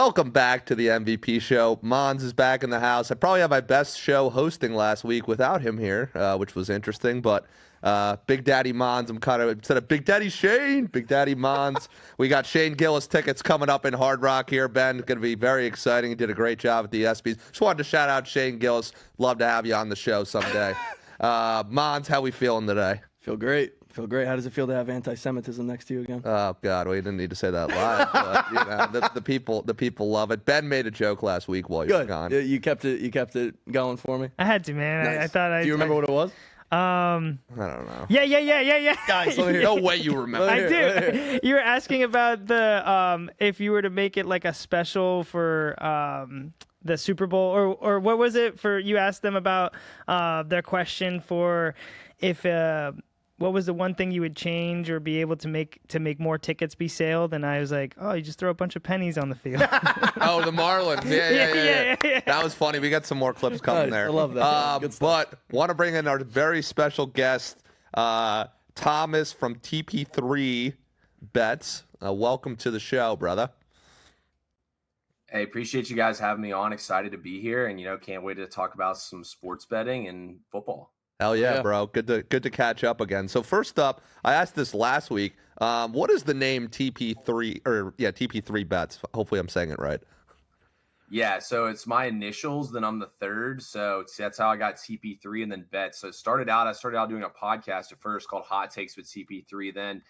Welcome back to the MVP show. Mons is back in the house. I probably had my best show hosting last week without him here, which was interesting. But Big Daddy Mons, I'm kind of, instead of Big Daddy Shane, Big Daddy Mons. We got Shane Gillis tickets coming up in Hard Rock here, Ben. It's going to be very exciting. He did a great job at the ESPYs. Just wanted to shout out Shane Gillis. Love to have you on the show someday. Mons, how we feeling today? Feel great. How does it feel to have anti-Semitism next to you again? Oh God, we didn't need to say that live. But, the people love it. Ben made a joke last week while you were gone. You kept it going for me. I had to, man. Nice. I thought. Do you remember what it was? I don't know. Yeah. Guys, let me hear. No way you remember. I do. You were asking about the if you were to make it like a special for the Super Bowl, or what was it for? You asked them about their question for if. What was the one thing you would change or be able to make more tickets be sold? And I was like, oh, you just throw a bunch of pennies on the field. Oh, the Marlins. Yeah. That was funny. We got some more clips coming there. I love that. But want to bring in our very special guest, Thomas from TP3 Bets. Welcome to the show, brother. Hey, appreciate you guys having me on. Excited to be here, and can't wait to talk about some sports betting and football. Hell yeah, bro. Good to catch up again. So first up, I asked this last week. What is the name TP3 Bets? Hopefully I'm saying it right. Yeah, so it's my initials, then I'm the third. So that's how I got TP3 and then Bets. So I started out doing a podcast at first called Hot Takes with TP3. Then,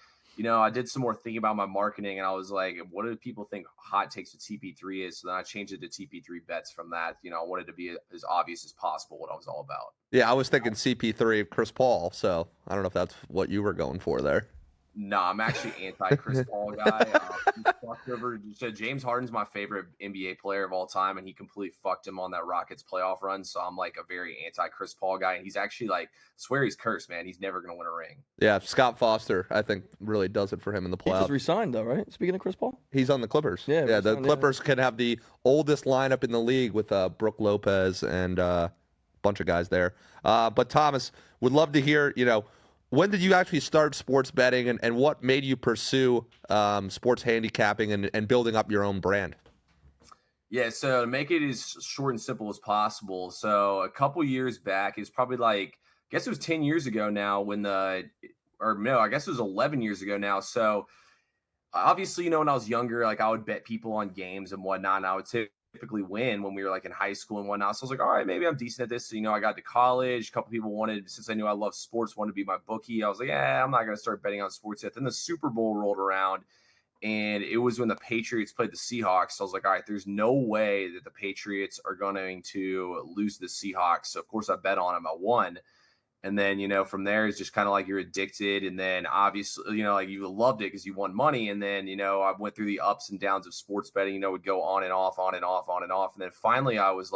I did some more thinking about my marketing, and I was like, what do people think Hot Takes with TP3 is? So then I changed it to TP3 Bets from that. I wanted to be as obvious as possible what I was all about. Yeah, I was thinking CP3, Chris Paul. So I don't know if that's what you were going for there. No, I'm actually anti-Chris Paul guy. So James Harden's my favorite NBA player of all time, and he completely fucked him on that Rockets playoff run. So I'm like a very anti-Chris Paul guy, and he's actually I swear he's cursed, man. He's never going to win a ring. Yeah, Scott Foster, I think, really does it for him in the playoffs. He just resigned, though, right? Speaking of Chris Paul? He's on the Clippers. Yeah, the Clippers can have the oldest lineup in the league with Brooke Lopez and a bunch of guys there. But Thomas, would love to hear, when did you actually start sports betting, and what made you pursue sports handicapping and building up your own brand? Yeah, so to make it as short and simple as possible. So a couple years back, it's probably I guess it was 10 years ago now I guess it was 11 years ago now. So obviously, when I was younger, I would bet people on games and whatnot, and I would typically win when we were in high school and whatnot. So I was like, all right, maybe I'm decent at this. So, I got to college. A couple people since I knew I love sports, wanted to be my bookie. I was like, yeah, I'm not going to start betting on sports yet. Then the Super Bowl rolled around, and it was when the Patriots played the Seahawks. So I was like, all right, there's no way that the Patriots are going to lose the Seahawks. So of course I bet on them. I won. And then, from there, it's just kind of you're addicted. And then obviously, you loved it because you won money. And then, I went through the ups and downs of sports betting, would go on and off, on and off, on and off. And then finally I was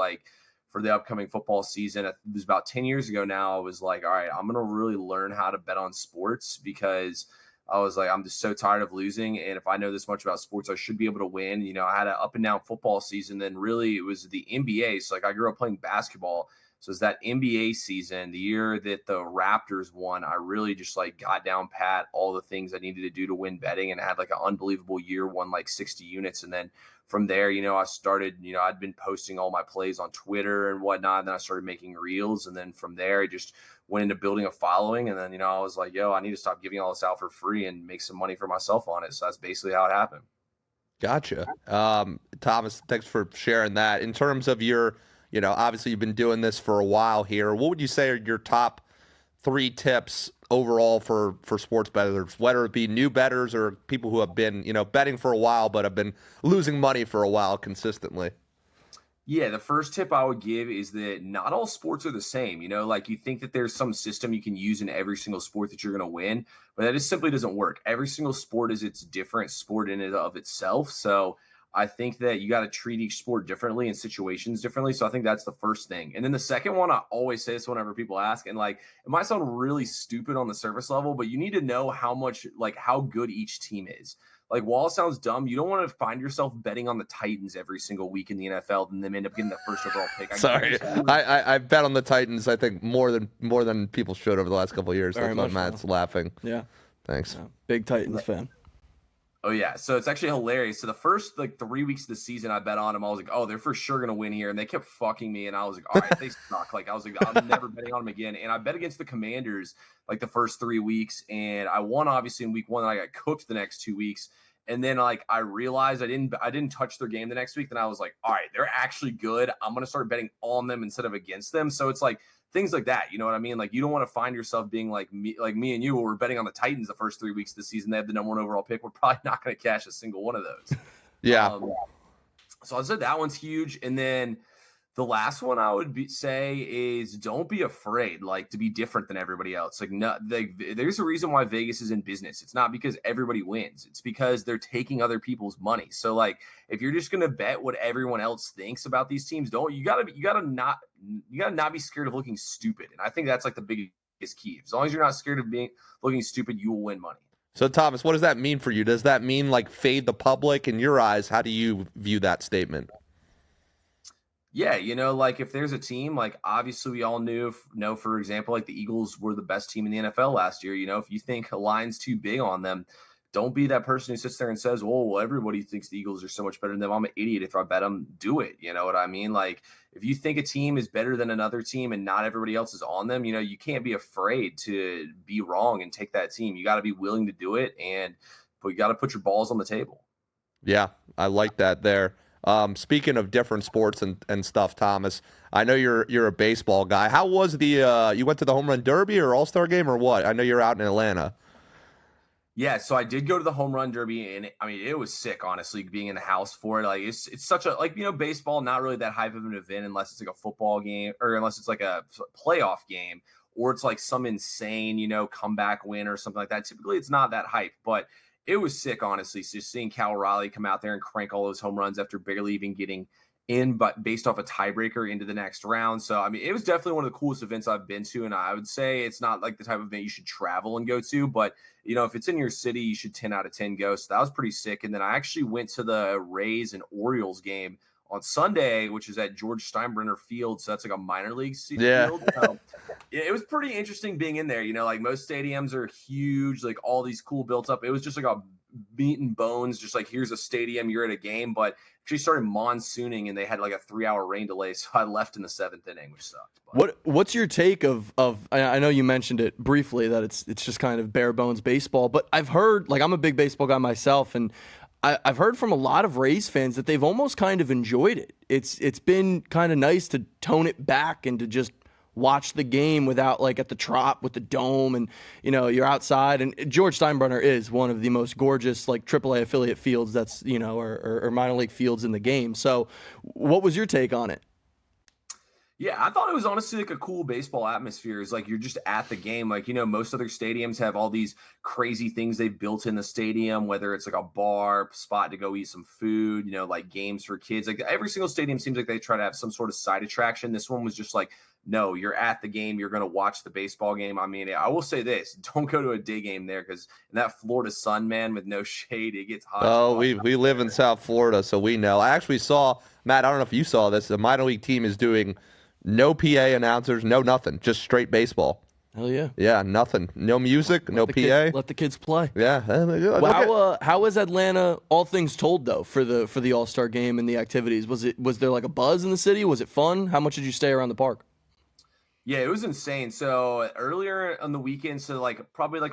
for the upcoming football season, it was about 10 years ago now, I was like, all right, I'm going to really learn how to bet on sports because I was like, I'm just so tired of losing. And if I know this much about sports, I should be able to win. I had an up and down football season. Then really it was the NBA. So I grew up playing basketball. So it's that NBA season, the year that the Raptors won, I really just got down pat all the things I needed to do to win betting, and I had an unbelievable year, won 60 units. And then from there, I started, I'd been posting all my plays on Twitter and whatnot. And then I started making reels. And then from there, I just went into building a following. And then, I was like, I need to stop giving all this out for free and make some money for myself on it. So that's basically how it happened. Gotcha. Thomas, thanks for sharing that. In terms of your, obviously you've been doing this for a while here. What would you say are your top 3 tips overall for sports bettors, whether it be new bettors or people who have been, betting for a while but have been losing money for a while consistently? Yeah, the first tip I would give is that not all sports are the same. You think that there's some system you can use in every single sport that you're going to win, but that just simply doesn't work. Every single sport is its different sport in and of itself. So I think that you got to treat each sport differently and situations differently. So I think that's the first thing. And then the second one, I always say this whenever people ask, and it might sound really stupid on the surface level, but you need to know how much, how good each team is. While it sounds dumb, you don't want to find yourself betting on the Titans every single week in the NFL and then end up getting the first overall pick. Sorry, I bet on the Titans. I think more than people should over the last couple of years. That's why Matt's laughing. Yeah, thanks. Yeah. Big Titans fan. Oh yeah, so it's actually hilarious. So the first like 3 weeks of the season, I bet on them. I was like, oh, they're for sure gonna win here, and they kept fucking me, and I was like, all right, they suck. Like I was like, I'm never betting on them again. And I bet against the Commanders like the first 3 weeks, and I won obviously in week one, and I got cooked the next 2 weeks. And then like I realized I didn't touch their game the next week. Then I was like, all right, they're actually good. I'm gonna start betting on them instead of against them. So it's like things like that. You know what I mean? Like you don't want to find yourself being like me and you, where we're betting on the Titans the first 3 weeks of the season. They have the #1 overall pick. We're probably not going to cash a single one of those. Yeah. So I said that one's huge. And then the last one I would say is don't be afraid, like to be different than everybody else. Like, no, there's a reason why Vegas is in business. It's not because everybody wins. It's because they're taking other people's money. So like, if you're just gonna bet what everyone else thinks about these teams, you gotta not be scared of looking stupid. And I think that's like the biggest key. As long as you're not scared of looking stupid, you will win money. So Thomas, what does that mean for you? Does that mean like fade the public in your eyes? How do you view that statement? Yeah, like if there's a team, like obviously we all know, for example, like the Eagles were the best team in the NFL last year. If you think a line's too big on them, don't be that person who sits there and says, well, everybody thinks the Eagles are so much better than them. I'm an idiot if I bet them. Do it. You know what I mean? Like if you think a team is better than another team and not everybody else is on them, you can't be afraid to be wrong and take that team. You got to be willing to do it, but you got to put your balls on the table. Yeah, I like that there. Speaking of different sports and stuff, Thomas, I know you're a baseball guy. How was you went to the home run derby or all-star game or what? I know you're out in Atlanta. Yeah, so I did go to the home run derby, and I mean, it was sick, honestly, being in the house for it. Like, it's such a, like, baseball, not really that hype of an event unless it's like a football game or unless it's like a playoff game or it's like some insane, comeback win or something like that. Typically, it's not that hype, but it was sick, honestly. So seeing Cal Raleigh come out there and crank all those home runs after barely even getting in, but based off a tiebreaker into the next round. So, I mean, it was definitely one of the coolest events I've been to. And I would say it's not like the type of event you should travel and go to, but if it's in your city, you should 10 out of 10 go. So that was pretty sick. And then I actually went to the Rays and Orioles game on Sunday, which is at George Steinbrenner Field. So that's like a minor league field. So it was pretty interesting being in there. Like most stadiums are huge, like all these cool built up. It was just like a meat and bones, just like here's a stadium, you're at a game, but actually started monsooning and they had like a 3-hour rain delay, so I left in the 7th inning, which sucked. But. What's your take of I know you mentioned it briefly that it's just kind of bare bones baseball, but I've heard, like, I'm a big baseball guy myself, and I've heard from a lot of Rays fans that they've almost kind of enjoyed it. It's been kind of nice to tone it back and to just watch the game without, like, at the Trop with the dome and, you're outside. And George Steinbrenner is one of the most gorgeous, like, AAA affiliate fields that's, or minor league fields in the game. So what was your take on it? Yeah, I thought it was honestly like a cool baseball atmosphere. It's like you're just at the game. Like, most other stadiums have all these crazy things they've built in the stadium, whether it's like a bar spot to go eat some food, like games for kids. Like every single stadium seems like they try to have some sort of side attraction. This one was just like, no, you're at the game. You're going to watch the baseball game. I mean, I will say this. Don't go to a day game there because in that Florida sun, man, with no shade, it gets hot. Oh, we live in South Florida, so we know. I actually saw, Matt, I don't know if you saw this, the minor league team is doing no PA announcers, no nothing, just straight baseball. Hell yeah. Yeah, nothing. No music, no PA. Let the kids play. Yeah. Well, how was Atlanta, all things told, though, for the All-Star game and the activities? Was there like a buzz in the city? Was it fun? How much did you stay around the park? Yeah, it was insane. So earlier on the weekend, so like probably like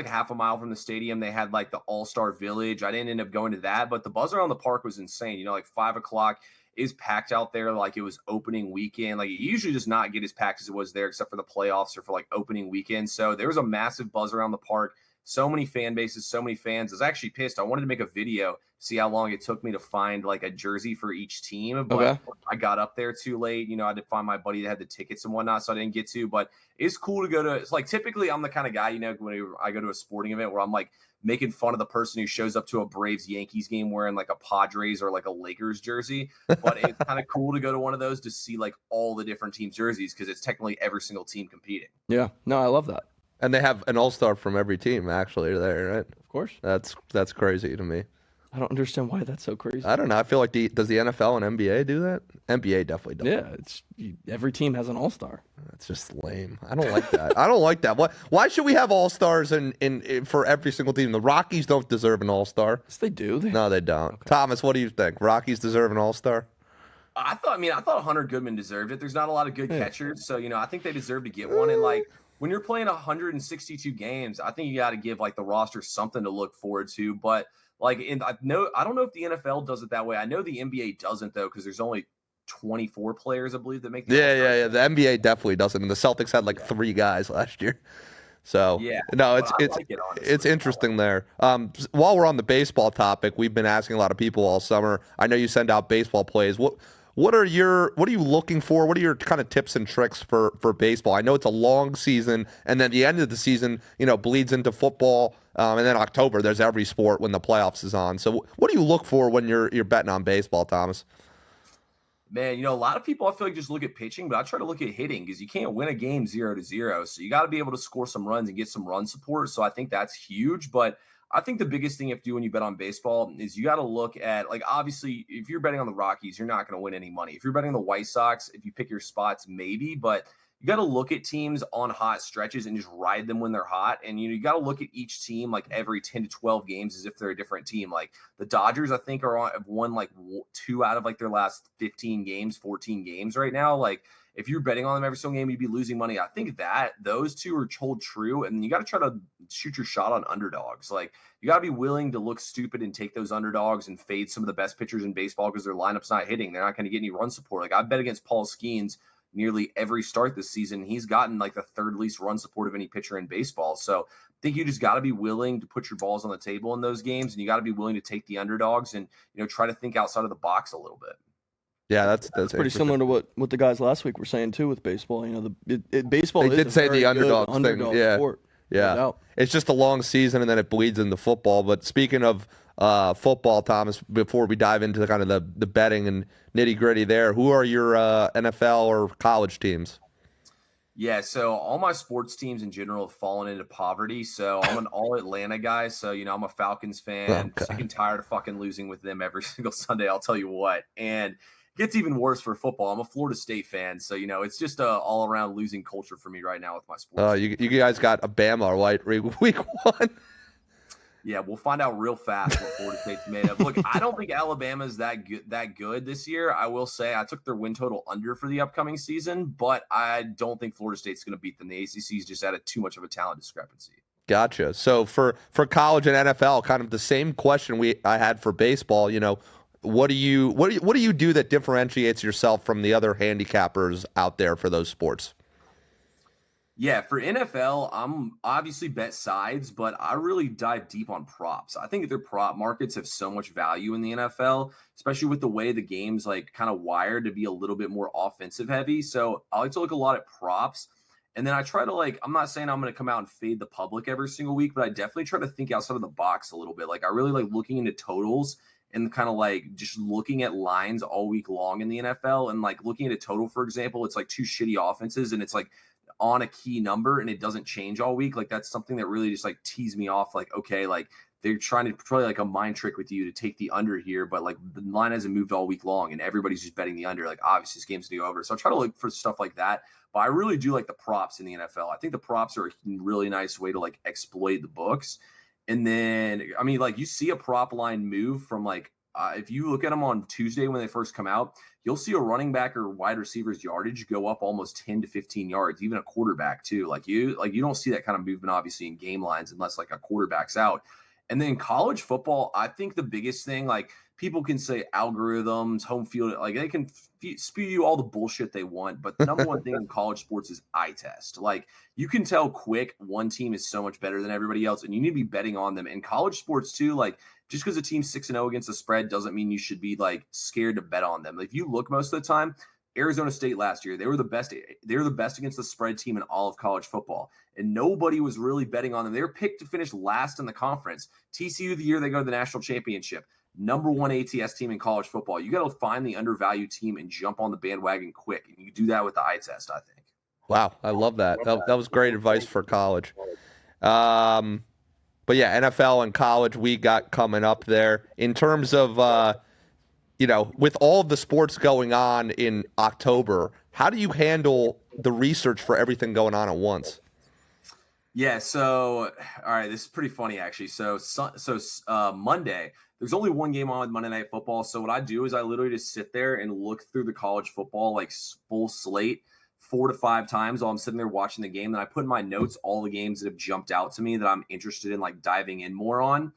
half a mile from the stadium, they had like the All-Star Village. I didn't end up going to that, but the buzz around the park was insane. Like 5 o'clock is packed out there like it was opening weekend. Like it usually does not get as packed as it was there except for the playoffs or for like opening weekend. So there was a massive buzz around the park. So many fan bases, so many fans. I was actually pissed. I wanted to make a video, see how long it took me to find like a jersey for each team. But okay. I got up there too late. I had to find my buddy that had the tickets and whatnot, so I didn't get to. But it's cool to go to. It's like typically I'm the kind of guy, when I go to a sporting event where I'm like making fun of the person who shows up to a Braves-Yankees game wearing like a Padres or like a Lakers jersey. But it's kind of cool to go to one of those to see like all the different teams' jerseys because it's technically every single team competing. Yeah, no, I love that. And they have an all-star from every team, actually, there, right? Of course. That's crazy to me. I don't understand why that's so crazy. I don't know. I feel like does the NFL and NBA do that? NBA definitely does. Yeah, every team has an all-star. That's just lame. I don't like that. I don't like that. Why should we have all-stars in for every single team? The Rockies don't deserve an all-star. Yes, they do. No, they don't. Okay. Thomas, what do you think? Rockies deserve an all-star? I thought Hunter Goodman deserved it. There's not a lot of good catchers, so I think they deserve to get one. And like when you're playing 162 games, I think you got to give like the roster something to look forward to. But like I don't know if the NFL does it that way. I know the NBA doesn't though, because there's only 24 players, I believe, that make the All-Star. Yeah. The NBA definitely doesn't, and the Celtics had like 3 guys last year. So no, it's interesting there. While we're on the baseball topic, we've been asking a lot of people all summer. I know you send out baseball plays. What are you looking for? What are your kind of tips and tricks for baseball? I know it's a long season, and then the end of the season, bleeds into football. And then October, there's every sport when the playoffs is on. So what do you look for when you're betting on baseball, Thomas? Man, a lot of people I feel like just look at pitching, but I try to look at hitting because you can't win a game 0-0. So you got to be able to score some runs and get some run support. So I think that's huge. But I think the biggest thing you have to do when you bet on baseball is you got to look at, like, obviously, if you're betting on the Rockies, you're not going to win any money. If you're betting on the White Sox, if you pick your spots, maybe. But you got to look at teams on hot stretches and just ride them when they're hot. And, you got to look at each team like every 10 to 12 games as if they're a different team. Like the Dodgers, I think, have won like 2 out of like their last 15 games, 14 games right now. Like if you're betting on them every single game, you'd be losing money. I think that those two are hold true. And you got to try to shoot your shot on underdogs. Like you got to be willing to look stupid and take those underdogs and fade some of the best pitchers in baseball because their lineup's not hitting. They're not going to get any run support. Like I bet against Paul Skeens nearly every start this season. He's gotten like the 3rd least run support of any pitcher in baseball. So I think you just got to be willing to put your balls on the table in those games, and you got to be willing to take the underdogs and, try to think outside of the box a little bit. Yeah, that's pretty similar to what the guys last week were saying too with baseball. Baseball. They did say the underdog thing. Yeah, sport, yeah. It's just a long season, and then it bleeds into football. But speaking of football, Thomas, before we dive into the kind of the betting and nitty gritty there, who are your NFL or college teams? Yeah, so all my sports teams in general have fallen into poverty. So I'm an all Atlanta guy. So, I'm a Falcons fan. Sick and tired of fucking losing with them every single Sunday, I'll tell you what. And it gets even worse for football. I'm a Florida State fan. So, it's just a all-around losing culture for me right now with my sports. You guys got a Bama, right? Week 1. Yeah, we'll find out real fast what Florida State's made of. Look, I don't think Alabama's that good this year. I will say I took their win total under for the upcoming season, but I don't think Florida State's going to beat them. The ACC's just at too much of a talent discrepancy. Gotcha. So for college and NFL, kind of the same question I had for baseball. What do you do that differentiates yourself from the other handicappers out there for those sports? Yeah, for NFL, I'm obviously bet sides, but I really dive deep on props. I think their prop markets have so much value in the NFL, especially with the way the game's like kind of wired to be a little bit more offensive heavy. So I like to look a lot at props. And then I try to I'm not saying I'm going to come out and fade the public every single week, but I definitely try to think outside of the box a little bit. Like I really like looking into totals and kind of like just looking at lines all week long in the NFL and like looking at a total, for example, it's like 2 shitty offenses and it's like on a key number and it doesn't change all week. Like that's something that really just like tees me off. Like, okay, like they're trying to play like a mind trick with you to take the under here, but like the line hasn't moved all week long and everybody's just betting the under. Like obviously this game's gonna go over. So I try to look for stuff like that, but I really do like the props in the NFL. I think the props are a really nice way to like exploit the books. And then, I mean, like you see a prop line move from like, if you look at them on Tuesday when they first come out, you'll see a running back or wide receiver's yardage go up almost 10 to 15 yards, even a quarterback too. Like you don't see that kind of movement obviously in game lines unless like a quarterback's out. And then college football, I think the biggest thing, like people can say algorithms, home field, like they can spew you all the bullshit they want. But the number one thing in college sports is eye test. Like you can tell quick one team is so much better than everybody else, and you need to be betting on them. In college sports too, like just because a team's 6-0 against the spread doesn't mean you should be like scared to bet on them. Like, if you look most of the time, Arizona State last year, they were the best. They were the best against the spread team in all of college football, and nobody was really betting on them. They were picked to finish last in the conference. TCU, the year they go to the national championship, number 1 ATS team in college football. You got to find the undervalued team and jump on the bandwagon quick, and you do that with the eye test, I think. Wow, I love that. That was great advice for college. But yeah, NFL and college we got coming up there. In terms of, with all of the sports going on in October, how do you handle the research for everything going on at once? Yeah, so all right, this is pretty funny actually. Monday, there's only one game on with Monday Night Football. So what I do is I literally just sit there and look through the college football like full slate 4 to 5 times while I'm sitting there watching the game. Then I put in my notes all the games that have jumped out to me that I'm interested in like diving in more on.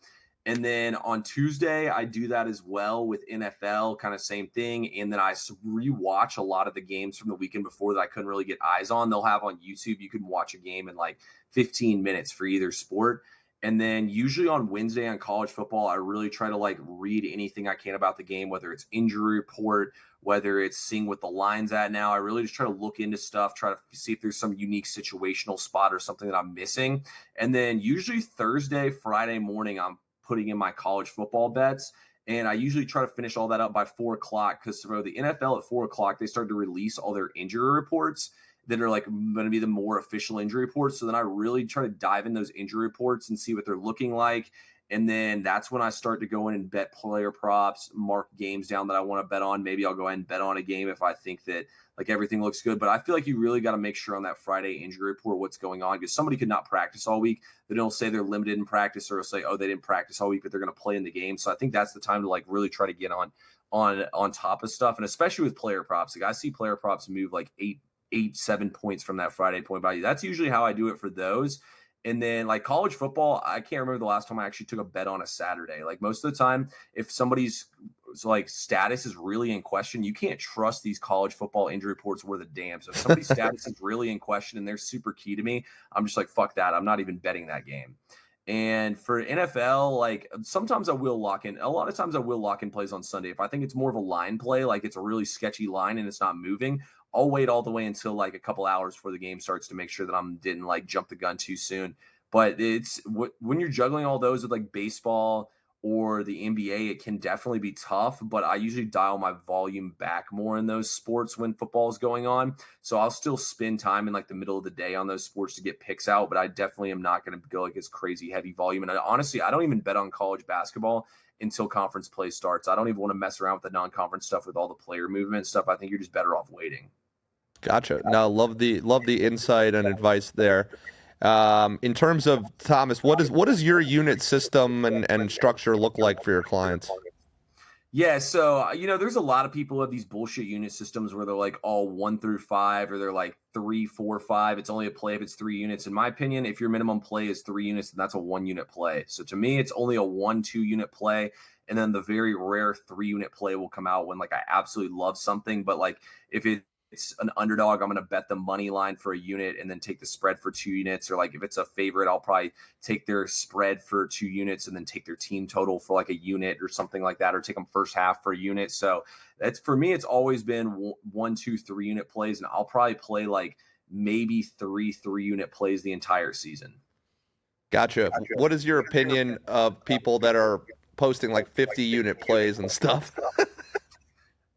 And then on Tuesday, I do that as well with NFL, kind of same thing. And then I rewatch a lot of the games from the weekend before that I couldn't really get eyes on. They'll have on YouTube, you can watch a game in like 15 minutes for either sport. And then usually on Wednesday on college football, I really try to like read anything I can about the game, whether it's injury report, whether it's seeing what the line's at now. I really just try to look into stuff, try to see if there's some unique situational spot or something that I'm missing. And then usually Thursday, Friday morning, I'm putting in my college football bets. And I usually try to finish all that up by 4 o'clock because for the NFL at 4 o'clock, they start to release all their injury reports that are like going to be the more official injury reports. So then I really try to dive in those injury reports and see what they're looking like. And then that's when I start to go in and bet player props, mark games down that I want to bet on. Maybe I'll go ahead and bet on a game if I think that like everything looks good. But I feel like you really got to make sure on that Friday injury report what's going on, because somebody could not practice all week. They don't say they're limited in practice, or say, oh, they didn't practice all week, but they're going to play in the game. So I think that's the time to like really try to get on top of stuff. And especially with player props, like I see player props move like 7 points from that Friday point value. That's usually how I do it for those. And then like college football, I can't remember the last time I actually took a bet on a Saturday. Like most of the time, if somebody's like status is really in question, you can't trust these college football injury reports worth a damn. So if somebody's status is really in question and they're super key to me, I'm just like, fuck that. I'm not even betting that game. And for NFL, like sometimes I will lock in. A lot of times I will lock in plays on Sunday. If I think it's more of a line play, like it's a really sketchy line and it's not moving, I'll wait all the way until like a couple hours before the game starts to make sure that I didn't like jump the gun too soon. But it's when you're juggling all those with like baseball or the NBA, it can definitely be tough. But I usually dial my volume back more in those sports when football is going on. So I'll still spend time in like the middle of the day on those sports to get picks out. But I definitely am not going to go like this crazy heavy volume. And honestly, I don't even bet on college basketball until conference play starts. I don't even want to mess around with the non-conference stuff with all the player movement stuff. I think you're just better off waiting. Gotcha. Now, love the insight and advice there. In terms of Thomas, what does your unit system and structure look like for your clients? Yeah, so there's a lot of people who have these bullshit unit systems where they're like all 1 through 5, or they're like 3, 4, 5. It's only a play if it's 3 units. In my opinion, if your minimum play is 3 units, then that's a 1-unit play. So to me, it's only a 1-2 unit play. And then the very rare 3-unit play will come out when like I absolutely love something. But like if it's an underdog, I'm going to bet the money line for a unit and then take the spread for 2 units. Or like if it's a favorite, I'll probably take their spread for 2 units and then take their team total for like a unit or something like that, or take them first half for a unit. So that's, for me, it's always been 1, 2, 3 unit plays. And I'll probably play like maybe 3 3-unit plays the entire season. Gotcha. What is your opinion of people that are posting like 50-unit plays and stuff?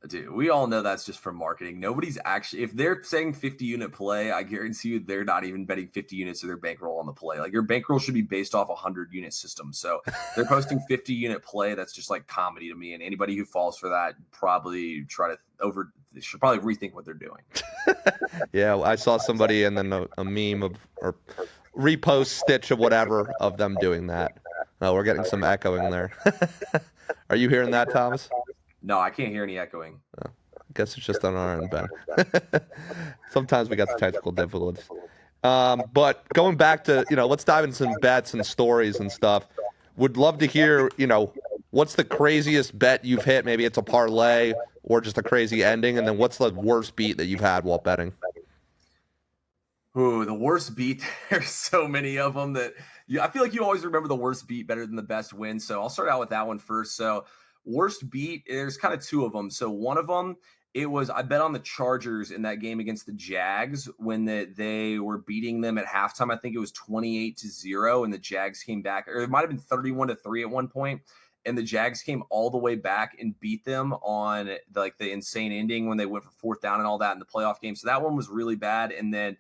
Dude, we all know that's just for marketing. Nobody's actually, if they're saying 50-unit play, I guarantee you they're not even betting 50 units of their bankroll on the play. Like your bankroll should be based off a 100-unit system. So they're posting 50-unit play. That's just like comedy to me. And anybody who falls for that should probably rethink what they're doing. Yeah, I saw somebody and then a meme of or repost stitch of whatever of them doing that. Oh, we're getting some echoing there. Are you hearing that, Thomas? No, I can't hear any echoing. Oh, I guess it's just on our end, Ben. Sometimes we got the technical difficulties. But going back to, let's dive into some bets and stories and stuff. Would love to hear, what's the craziest bet you've hit? Maybe it's a parlay or just a crazy ending. And then what's the worst beat that you've had while betting? Ooh, the worst beat. There's so many of them that I feel like you always remember the worst beat better than the best win. So I'll start out with that one first. So worst beat, there's kind of 2 of them. So one of them, I bet on the Chargers in that game against the Jags when they were beating them at halftime. I think it was 28-0, and the Jags came back, or it might have been 31-3 at one point, and the Jags came all the way back and beat them on the insane ending when they went for 4th down and all that in the playoff game. So that one was really bad. And then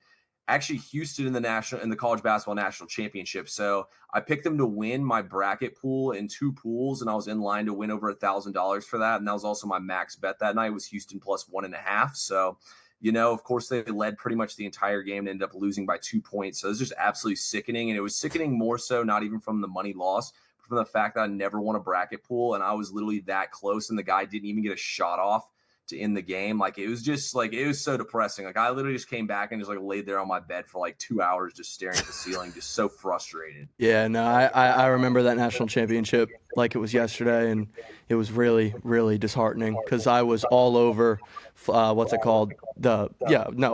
actually Houston in the college basketball national championship. So I picked them to win my bracket pool in 2 pools, and I was in line to win over $1,000 for that. And that was also my max bet that night, was Houston plus 1.5. So, of course they led pretty much the entire game and ended up losing by 2 points. So it was just absolutely sickening. And it was sickening more so, not even from the money loss, but from the fact that I never won a bracket pool. And I was literally that close, and the guy didn't even get a shot off to end the game. Like, it was just like, it was so depressing. Like, I literally just came back and just like laid there on my bed for like 2 hours, just staring at the ceiling, just so frustrated. Yeah, no, I remember that national championship like it was yesterday, and it was really, really disheartening because I was all over, what's it called?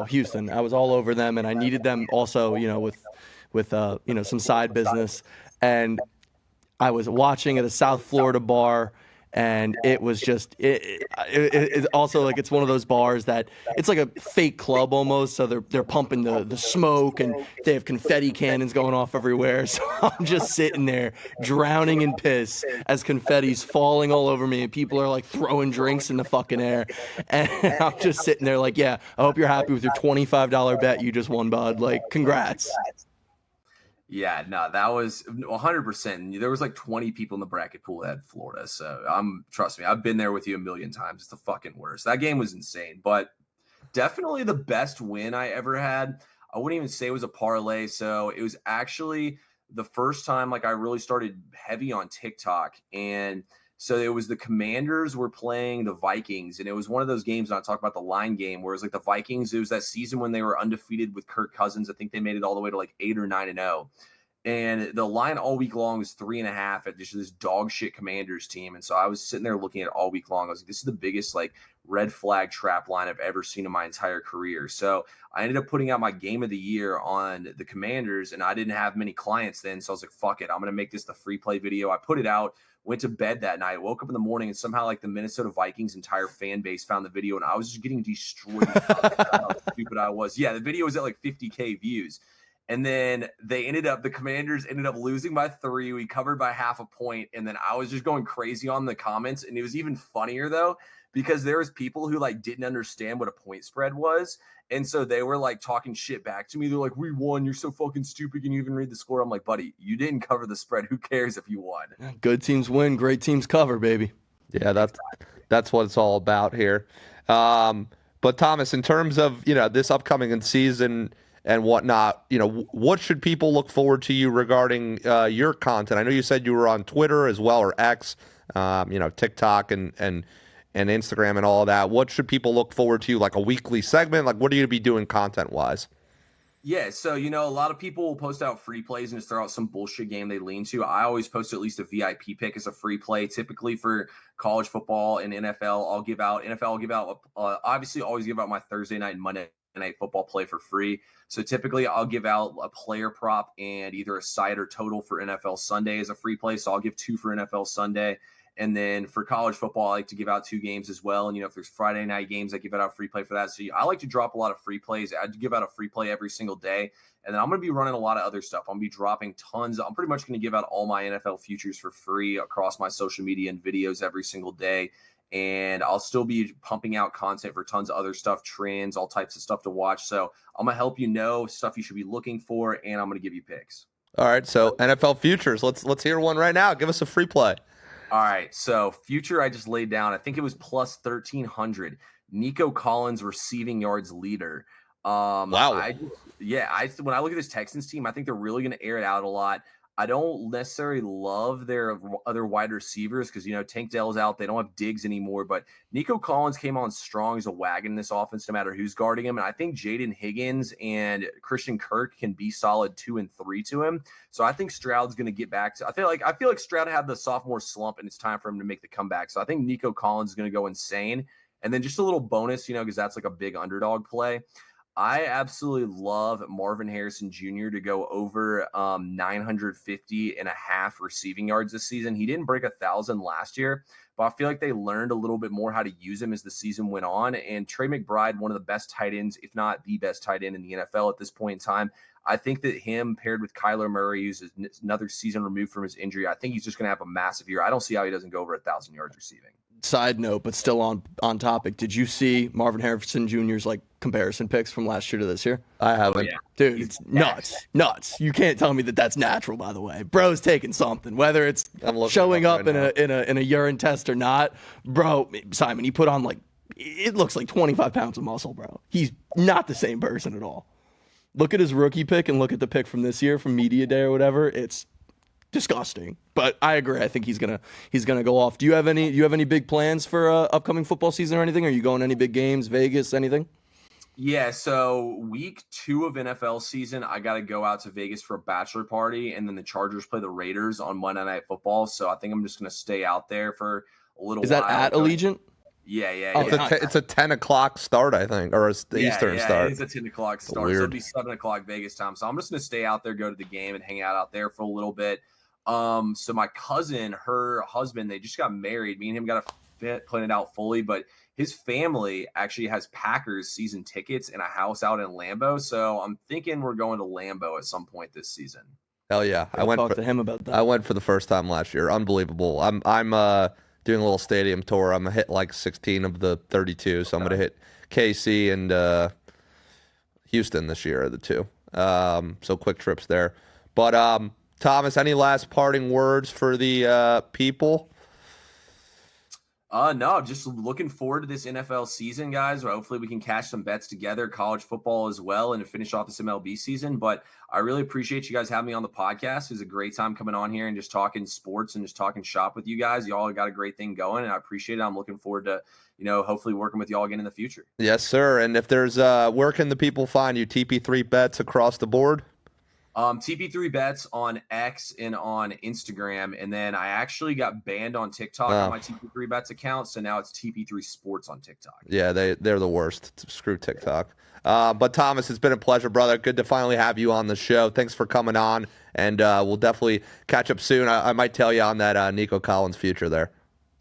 Houston. I was all over them, and I needed them also, with some side business. And I was watching at a South Florida bar, and it was just it's also like, it's one of those bars that it's like a fake club almost, so they're pumping the smoke, and they have confetti cannons going off everywhere. So I'm just sitting there drowning in piss as confetti's falling all over me, and people are like throwing drinks in the fucking air, and I'm just sitting there like, yeah, I hope you're happy with your $25 bet you just won, bud. Like, congrats. Yeah, no, that was 100%. There was like 20 people in the bracket pool that had Florida. So trust me, I've been there with you a million times. It's the fucking worst. That game was insane, but definitely the best win I ever had. I wouldn't even say it was a parlay. So it was actually the first time like I really started heavy on TikTok. And so it was the Commanders were playing the Vikings, and it was one of those games, and I talk about the line game, where it was like the Vikings, it was that season when they were undefeated with Kirk Cousins. I think they made it all the way to like 8 or 9-0. And the line all week long was 3.5 at just this dog shit Commanders team. And so I was sitting there looking at it all week long. I was like, this is the biggest like red flag trap line I've ever seen in my entire career. So I ended up putting out my game of the year on the Commanders, and I didn't have many clients then. So I was like, fuck it, I'm going to make this the free play video. I put it out, went to bed that night, woke up in the morning, and somehow like the Minnesota Vikings entire fan base found the video, and I was just getting destroyed. How stupid I was. Yeah, the video was at like 50K views. And then the Commanders ended up losing by 3. We covered by half a point. And then I was just going crazy on the comments. And it was even funnier though, because there was people who like didn't understand what a point spread was. And so they were like talking shit back to me. They're like, we won. You're so fucking stupid. Can you even read the score? I'm like, buddy, you didn't cover the spread. Who cares if you won? Good teams win. Great teams cover, baby. Yeah, that's what it's all about here. But Thomas, in terms of, this upcoming season and whatnot, what should people look forward to you regarding your content? I know you said you were on Twitter as well, or X, TikTok and Instagram and all of that. What should people look forward to, like a weekly segment? Like, what are you going to be doing content-wise? Yeah, so, a lot of people will post out free plays and just throw out some bullshit game they lean to. I always post at least a VIP pick as a free play. Typically for college football and NFL, I'll give out obviously always give out my Thursday night and Monday night football play for free. So typically I'll give out a player prop and either a side or total for NFL Sunday as a free play. So I'll give 2 for NFL Sunday. And then for college football, I like to give out 2 games as well. And, if there's Friday night games, I give out a free play for that. So I like to drop a lot of free plays. I give out a free play every single day. And then I'm going to be running a lot of other stuff. I'm going to be dropping tons. I'm pretty much going to give out all my NFL futures for free across my social media and videos every single day. And I'll still be pumping out content for tons of other stuff, trends, all types of stuff to watch. So I'm going to help stuff you should be looking for, and I'm going to give you picks. All right, so NFL futures. Let's hear one right now. Give us a free play. All right, so future I just laid down. I think it was plus 1,300. Nico Collins receiving yards leader. Wow. When I look at this Texans team, I think they're really going to air it out a lot. I don't necessarily love their other wide receivers because, Tank Dell's out. They don't have Diggs anymore. But Nico Collins came on strong as a wagon in this offense, no matter who's guarding him. And I think Jaden Higgins and Christian Kirk can be solid 2 and 3 to him. So I think Stroud's going to get back to – I feel like Stroud had the sophomore slump, and it's time for him to make the comeback. So I think Nico Collins is going to go insane. And then just a little bonus, because that's like a big underdog play. I absolutely love Marvin Harrison Jr. to go over 950.5 receiving yards this season. He didn't break 1,000 last year, but I feel like they learned a little bit more how to use him as the season went on. And Trey McBride, one of the best tight ends, if not the best tight end in the NFL at this point in time, I think that him paired with Kyler Murray, who's another season removed from his injury, I think he's just going to have a massive year. I don't see how he doesn't go over 1,000 yards receiving. Side note, but still on topic. Did you see Marvin Harrison Jr.'s like comparison picks from last year to this year? I haven't. yeah. Dude, it's nuts. You can't tell me that that's natural. By the way, bro's taking something. Whether it's showing up in a urine test or not, bro. Simon, he put on like it looks like 25 pounds of muscle, bro. He's not the same person at all. Look at his rookie pick and look at the pick from this year from Media Day or whatever. It's disgusting. But I agree. I think he's gonna go off. Do you have any big plans for upcoming football season or anything? Are you going to any big games, Vegas, anything? Yeah, so week 2 of NFL season, I got to go out to Vegas for a bachelor party, and then the Chargers play the Raiders on Monday Night Football. So I think I'm just going to stay out there for a little while. Is that at Allegiant? Yeah. Oh, it's a 10 o'clock start, I think, or it's the Eastern start. It's a 10 o'clock start. So it'll be 7 o'clock Vegas time. So I'm just going to stay out there, go to the game, and hang out there for a little bit. So my cousin, her husband, they just got married. Me and him got to plan it out fully, but his family actually has Packers season tickets in a house out in Lambeau. So I'm thinking we're going to Lambeau at some point this season. Hell yeah. I went to him about that. I went for the first time last year. Unbelievable. I'm doing a little stadium tour. I'm gonna hit like 16 of the 32. So I'm gonna hit KC and Houston this year are the two. So quick trips there. But Thomas, any last parting words for the people? No, just looking forward to this NFL season, guys. Hopefully we can catch some bets together, college football as well, and to finish off this MLB season. But I really appreciate you guys having me on the podcast. It was a great time coming on here and just talking sports and just talking shop with you guys. Y'all got a great thing going, and I appreciate it. I'm looking forward to, hopefully working with y'all again in the future. Yes, sir. And if there's where can the people find you? TP3 bets across the board? TP3 bets on X and on Instagram, and then I actually got banned on TikTok on my TP3 bets account, so now it's TP3 Sports on TikTok. Yeah, they're the worst. Screw TikTok. But Thomas, it's been a pleasure, brother. Good to finally have you on the show. Thanks for coming on, and we'll definitely catch up soon. I might tell you on that Nico Collins future there.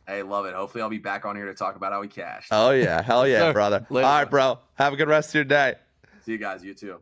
Hey, love it. Hopefully I'll be back on here to talk about how we cashed. Oh yeah, hell yeah, brother. Later. All right, bro. Have a good rest of your day. See you guys. You too.